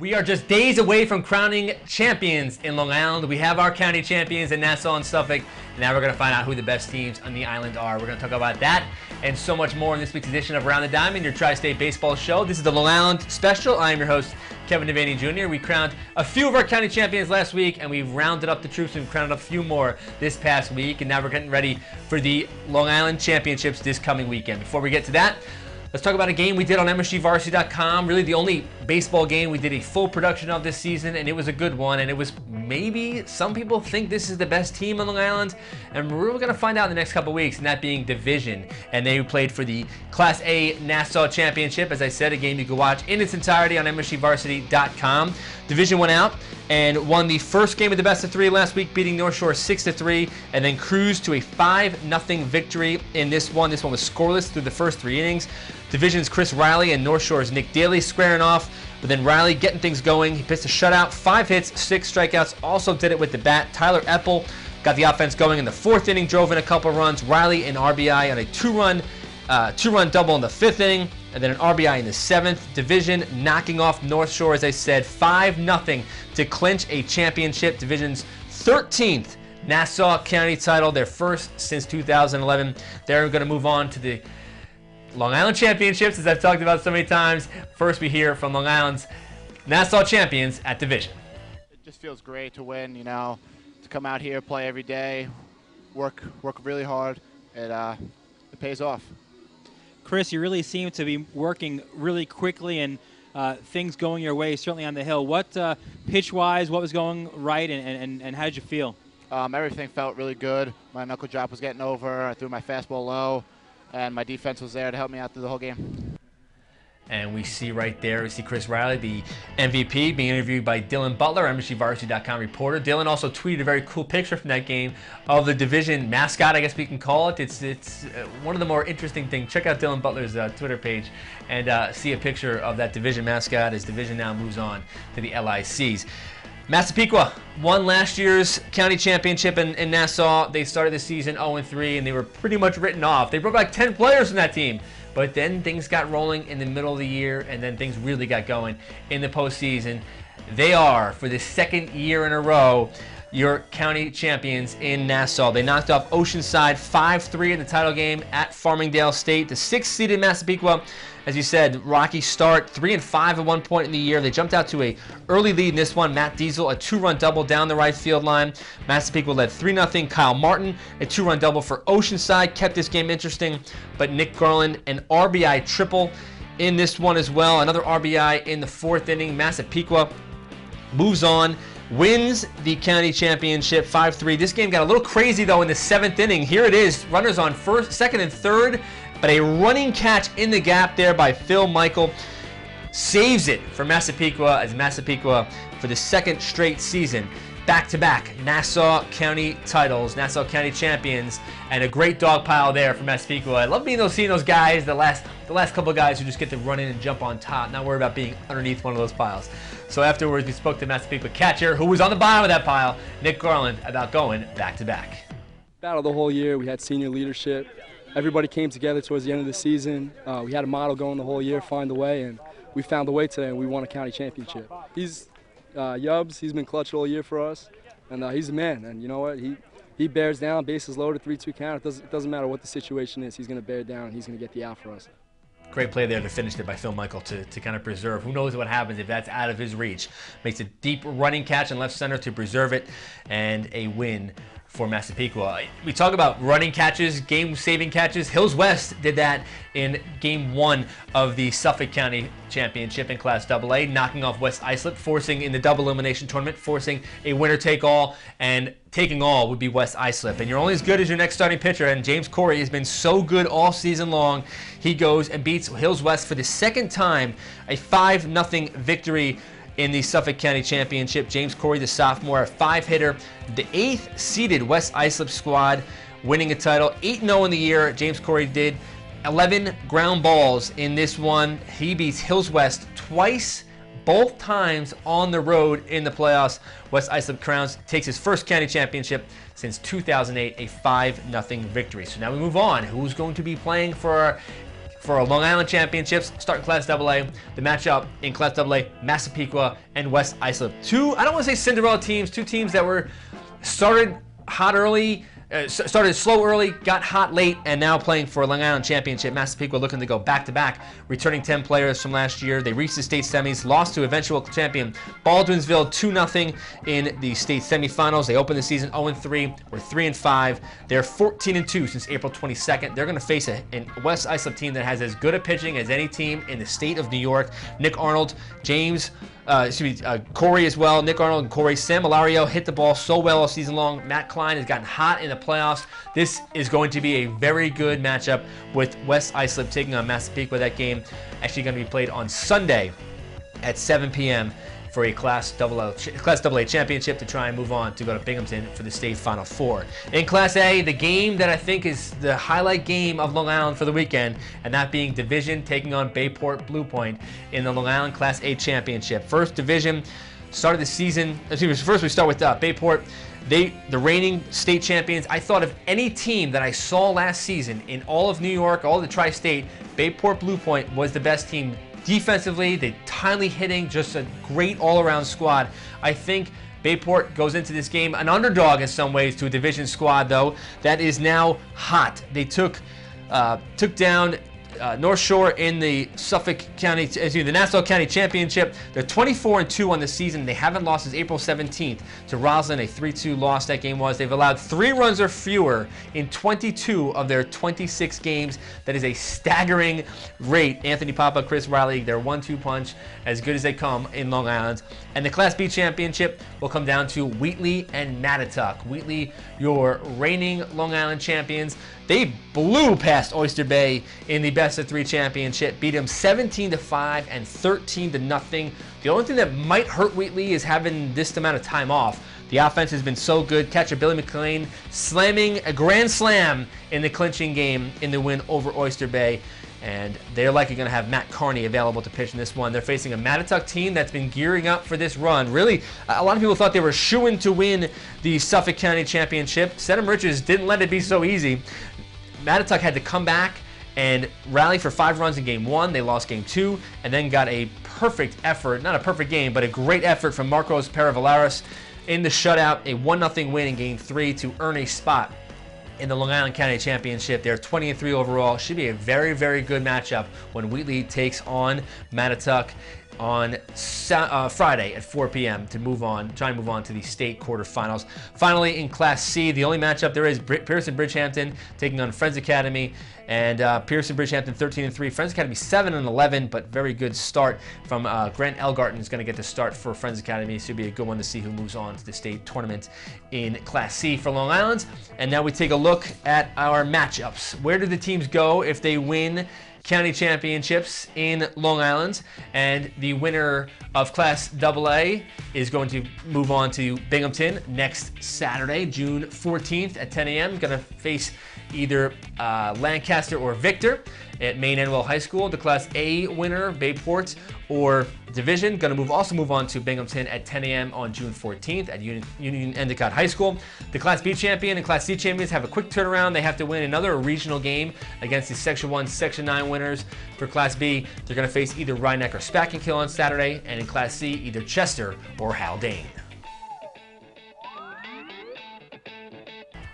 We are just days away from crowning champions in Long Island. We have our county champions in Nassau and Suffolk, and now we're going to find out who the best teams on the island are. We're going to talk about that and so much more in this week's edition of Around the Diamond, your Tri-State Baseball show. This is the Long Island special. I am your host, Kevin Devaney Jr. We crowned a few of our county champions last week, and we've rounded up the troops and crowned a few more this past week, and now we're getting ready for the Long Island Championships this coming weekend. Before we get to that, let's talk about a game we did on MSGVarsity.com. Really the only baseball game we did a full production of this season, and it was a good one. And it was maybe, some people think this is the best team on Long Island, and we're going to find out in the next couple weeks, and that being Division. And they played for the Class A Nassau Championship. As I said, a game you can watch in its entirety on MSGVarsity.com. Division went out and won the first game of the best of three last week, beating North Shore 6-3, and then cruised to a 5-0 victory in this one. This one was scoreless through the first 3 innings. Division's Chris Riley and North Shore's Nick Daly squaring off, but then Riley getting things going. He pitched a shutout, 5 hits, 6 strikeouts, also did it with the bat. Tyler Eppel got the offense going in the 4th inning, drove in a couple runs. Riley an RBI on a two-run double in the 5th inning, and then an RBI in the 7th. Division knocking off North Shore, as I said, 5-0 to clinch a championship. Division's 13th Nassau County title, their first since 2011. They're going to move on to the Long Island Championships, as I've talked about so many times. First, we hear from Long Island's Nassau champions at Division. It just feels great to win, you know, to come out here, play every day, work really hard. It pays off. Chris, you really seem to be working really quickly and things going your way, certainly on the hill. What pitch-wise, what was going right, and how did you feel? Everything felt really good. My knuckle drop was getting over. I threw my fastball low, and my defense was there to help me out through the whole game. And we see right there, we see Chris Riley, the MVP, being interviewed by Dylan Butler, MSGVarsity.com reporter. Dylan also tweeted a very cool picture from that game of the Division mascot, I guess we can call it. It's one of the more interesting things. Check out Dylan Butler's Twitter page and see a picture of that Division mascot as Division now moves on to the LICs. Massapequa won last year's county championship in Nassau. They started the season 0-3, and they were pretty much written off. They brought back 10 players from that team, but then things got rolling in the middle of the year, and then things really got going in the postseason. They are, for the 2nd year in a row, your county champions in Nassau. They knocked off Oceanside 5-3 in the title game at Farmingdale State. The 6th-seeded Massapequa, as you said, rocky start, 3-5 at one point in the year. They jumped out to a early lead in this one. Matt Diesel, a 2-run double down the right field line. Massapequa led 3-0. Kyle Martin, a 2-run double for Oceanside, kept this game interesting. But Nick Garland, an RBI triple in this one as well. Another RBI in the 4th inning. Massapequa moves on, wins the county championship 5-3. This game got a little crazy though in the 7th inning. Here it is, runners on first, second, and third, but a running catch in the gap there by Phil Michael saves it for Massapequa, as Massapequa, for the 2nd straight season, back-to-back Nassau County titles, Nassau County champions, and a great dog pile there for Massapequa. I love seeing those guys, the last couple of guys who just get to run in and jump on top, not worry about being underneath one of those piles. So afterwards, we spoke to Massapequa catcher, who was on the bottom of that pile, Nick Garland, about going back-to-back. Battled the whole year. We had senior leadership. Everybody came together towards the end of the season. We had a model going the whole year, find a way, and we found a way today, and we won a county championship. He's Yubbs. He's been clutch all year for us, and he's the man. And you know what? He bears down, bases loaded, 3-2 count. It doesn't matter what the situation is. He's going to bear down, and he's going to get the out for us. Great play there to finish it by Phil Michael to kind of preserve. Who knows what happens if that's out of his reach. Makes a deep running catch in left center to preserve it, and a win for Massapequa. We talk about running catches, game-saving catches. Hills West did that in Game 1 of the Suffolk County Championship in Class AA, knocking off West Islip, forcing in the double elimination tournament, forcing a winner-take-all, and taking all would be West Islip. And you're only as good as your next starting pitcher, and James Corey has been so good all season long. He goes and beats Hills West for the 2nd time, a 5-0 victory in the Suffolk County Championship. James Corey, the sophomore, a 5-hitter, the 8th-seeded West Islip squad, winning a title. 8-0 in the year, James Corey did. 11 ground balls in this one. He beats Hills West twice, both times on the road in the playoffs. West Islip crowns, takes his first county championship since 2008, a 5-0 victory. So now we move on. Who's going to be playing for our for our Long Island championships, starting Class AA. The matchup in Class AA, Massapequa and West Islip. Two, I don't want to say Cinderella teams, two teams that were started hot early, started slow early, got hot late, and now playing for a Long Island championship. Massapequa looking to go back-to-back, returning 10 players from last year. They reached the state semis, lost to eventual champion Baldwinsville 2-0 in the state semifinals. They opened the season 0-3, were 3-5. They're 14-2 since April 22nd. They're going to face a West Islip team that has as good a pitching as any team in the state of New York. Nick Arnold, Corey as well. Nick Arnold and Corey. Sam Malario hit the ball so well all season long. Matt Klein has gotten hot in the playoffs. This is going to be a very good matchup with West Islip taking on Massapequa. That game actually going to be played on Sunday at 7 p.m. for a Class AA championship to try and move on to go to Binghamton for the state Final Four. In Class A, the game that I think is the highlight game of Long Island for the weekend, and that being Division taking on Bayport Blue Point in the Long Island Class A championship. First Division started the season. First we start with Bayport. The reigning state champions. I thought of any team that I saw last season in all of New York, all of the tri-state, Bayport Blue Point was the best team. Defensively, they timely hitting, just a great all-around squad. I think Bayport goes into this game an underdog in some ways to a division squad, though, that is now hot. They took down North Shore in the the Nassau County Championship. They're 24-2 on the season. They haven't lost since April 17th to Roslyn, a 3-2 loss that game was. They've allowed 3 runs or fewer in 22 of their 26 games. That is a staggering rate. Anthony Papa, Chris Riley, their 1-2 punch, as good as they come in Long Island. And the Class B championship will come down to Wheatley and Mattituck. Wheatley, your reigning Long Island champions. They blew past Oyster Bay in the best-of-3 championship, beat them 17-5 and 13-0. The only thing that might hurt Wheatley is having this amount of time off. The offense has been so good. Catcher Billy McLean slamming a grand slam in the clinching game in the win over Oyster Bay. And they're likely going to have Matt Carney available to pitch in this one. They're facing a Mattituck team that's been gearing up for this run. Really, a lot of people thought they were shoo-in to win the Suffolk County Championship. Sedham Richards didn't let it be so easy. Mattituck had to come back and rally for 5 runs in Game 1. They lost Game 2 and then got a perfect effort, not a perfect game, but a great effort from Marcos Peravalaris in the shutout, a 1-0 win in Game 3 to earn a spot in the Long Island County Championship. They're 20-3 overall. Should be a very, very good matchup when Wheatley takes on Mattituck on Friday at 4 p.m. to try and move on to the state quarterfinals. Finally, in Class C, the only matchup there is Pearson Bridgehampton taking on Friends Academy, and Pearson Bridgehampton 13-3, Friends Academy 7-11, but very good start from Grant Elgarten is going to get the start for Friends Academy. Should be a good one to see who moves on to the state tournament in Class C for Long Island. And now we take a look at our matchups. Where do the teams go if they win county championships in Long Island? And the winner of Class AA is going to move on to Binghamton next Saturday, June 14th at 10 a.m. Going to face either Lancaster or Victor at Maine Enwell High School. The Class A winner, Bayport or Division, going to also move on to Binghamton at 10 a.m. on June 14th at Union Endicott High School. The Class B champion and Class C champions have a quick turnaround. They have to win another regional game against the Section 1, Section 9 winners. For Class B, they're going to face either Rhinebeck or Spackenkill on Saturday, and in Class C, either Chester or Haldane.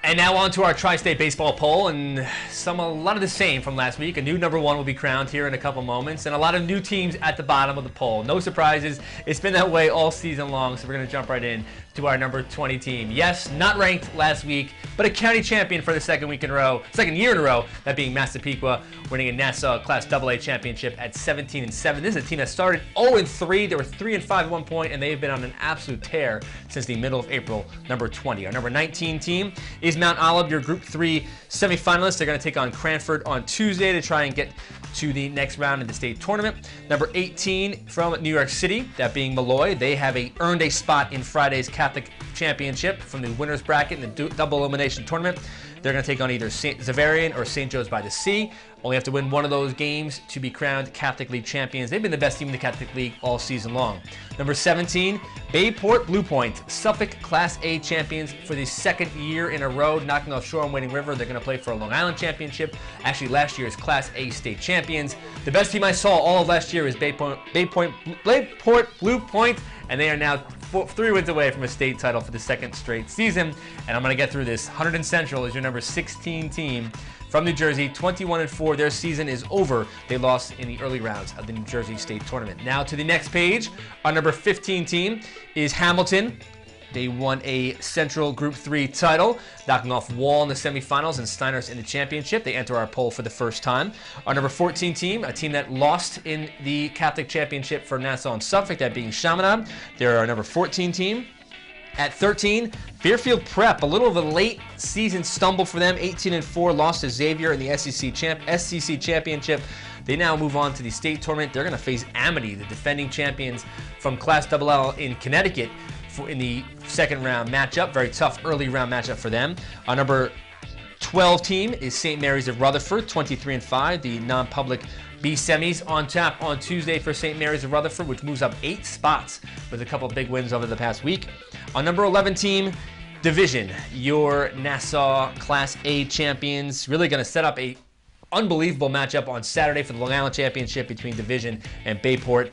And now on to our Tri-State Baseball poll, and a lot of the same from last week. A new number 1 will be crowned here in a couple moments, and a lot of new teams at the bottom of the poll. No surprises. It's been that way all season long, so we're going to jump right in to our number 20 team. Yes, not ranked last week, but a county champion for the second year in a row, that being Massapequa, winning a Nassau Class AA championship at 17-7. This is a team that started 0-3. They were 3-5 at one point, and they've been on an absolute tear since the middle of April, number 20. Our number 19 team is Mount Olive, your Group 3 semifinalists. They're going to take on Cranford on Tuesday to try and get to the next round of the state tournament. Number 18 from New York City, that being Malloy. They have earned a spot in Friday's Catholic Championship from the winner's bracket in the double elimination tournament. They're going to take on either St. Xaverian or St. Joe's by the Sea. Only have to win one of those games to be crowned Catholic League champions. They've been the best team in the Catholic League all season long. Number 17, Bayport Blue Point, Suffolk Class A champions for the second year in a row, knocking off Shore and Wading River. They're going to play for a Long Island championship. Actually, last year's Class A state champions. The best team I saw all of last year is Bayport Blue Point, and they are now 3 wins away from a state title for the second straight season. And I'm going to get through this. Hunterdon Central is your number 16 team from New Jersey, 21-4. Their season is over. They lost in the early rounds of the New Jersey State Tournament. Now to the next page. Our number 15 team is Hamilton. They won a Central Group 3 title, knocking off Wall in the semifinals and Steiners in the championship. They enter our poll for the first time. Our number 14 team, a team that lost in the Catholic Championship for Nassau and Suffolk, that being Chaminade. They're our number 14 team. At 13, Fairfield Prep, a little of a late season stumble for them. 18-4, lost to Xavier in the SCC Championship. They now move on to the state tournament. They're going to face Amity, the defending champions from Class LL in Connecticut, in the second round matchup. Very tough early round matchup for them. Our number 12 team is St. Mary's of Rutherford, 23-5, the non-public B semis on tap on Tuesday for St. Mary's of Rutherford, which moves up 8 spots with a couple of big wins over the past week. Our number 11 team, Division, your Nassau Class A champions, really going to set up a unbelievable matchup on Saturday for the Long Island Championship between Division and Bayport.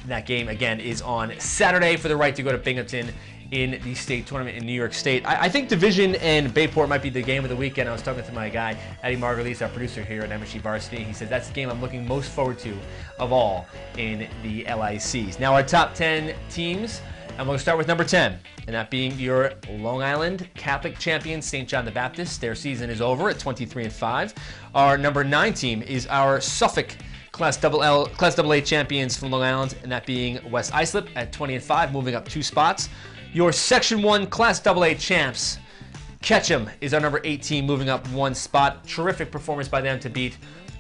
That game, again, is on Saturday for the right to go to Binghamton in the state tournament in New York State. I think Division and Bayport might be the game of the weekend. I was talking to my guy, Eddie Margulies, our producer here at MSG Varsity. He says that's the game I'm looking most forward to of all in the LICs. Now our top 10 teams, and we'll start with number 10, and that being your Long Island Catholic champions, St. John the Baptist. Their season is over at 23-5. Our number 9 team is our Suffolk Class AA champions from Long Island, and that being West Islip at 20-5, moving up 2 spots. Your Section 1 Class AA champs, Ketchum, is our number 8 team, moving up 1 spot. Terrific performance by them to beat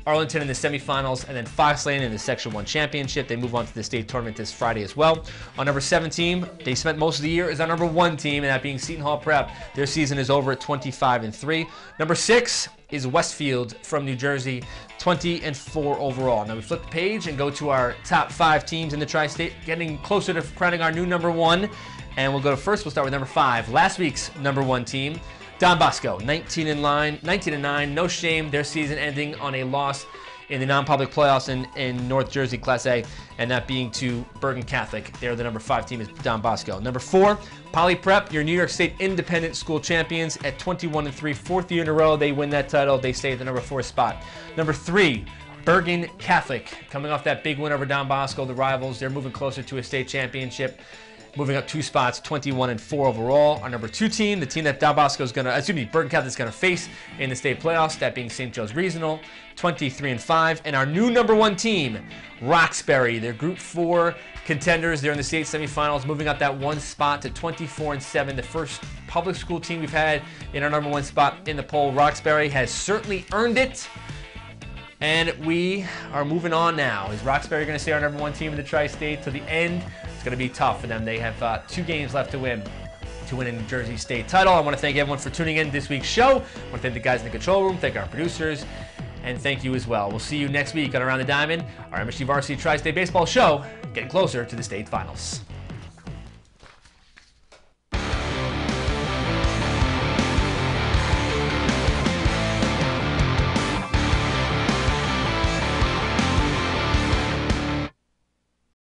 Arlington in the semifinals and then Fox Lane in the Section 1 championship. They move on to the state tournament this Friday as well. Our number 7 team, they spent most of the year, is our number 1 team, and that being Seton Hall Prep. Their season is over at 25-3. Number 6 is Westfield from New Jersey, 20-4 overall. Now we flip the page and go to our top 5 teams in the Tri-State, getting closer to crowning our new number 1. And we'll go to first. We'll start with number 5, last week's number 1 team, Don Bosco, 19-9, no shame. Their season ending on a loss in the non-public playoffs in North Jersey Class A, and that being to Bergen Catholic. They're the number 5 team is Don Bosco. Number 4, Poly Prep, your New York State Independent School champions at 21-3, 4th year in a row. They win that title. They stay at the number 4 spot. Number 3, Bergen Catholic, coming off that big win over Don Bosco, the rivals. They're moving closer to a state championship, moving up 2 spots, 21-4 overall. Our number 2 team, the team that Don Bosco is Bergen Catholic is going to face in the state playoffs, that being St. Joe's Regional, 23-5. And our new number 1 team, Roxbury, they're Group 4 contenders. They're in the state semifinals, moving up that 1 spot to 24-7. The first public school team we've had in our number 1 spot in the poll. Roxbury has certainly earned it. And we are moving on now. Is Roxbury going to stay our number 1 team in the Tri-State to the end? It's going to be tough for them. They have 2 games left to win a New Jersey State title. I want to thank everyone for tuning in this week's show. I want to thank the guys in the control room, thank our producers, and thank you as well. We'll see you next week on Around the Diamond, our MSG Varsity Tri-State Baseball show, getting closer to the state finals.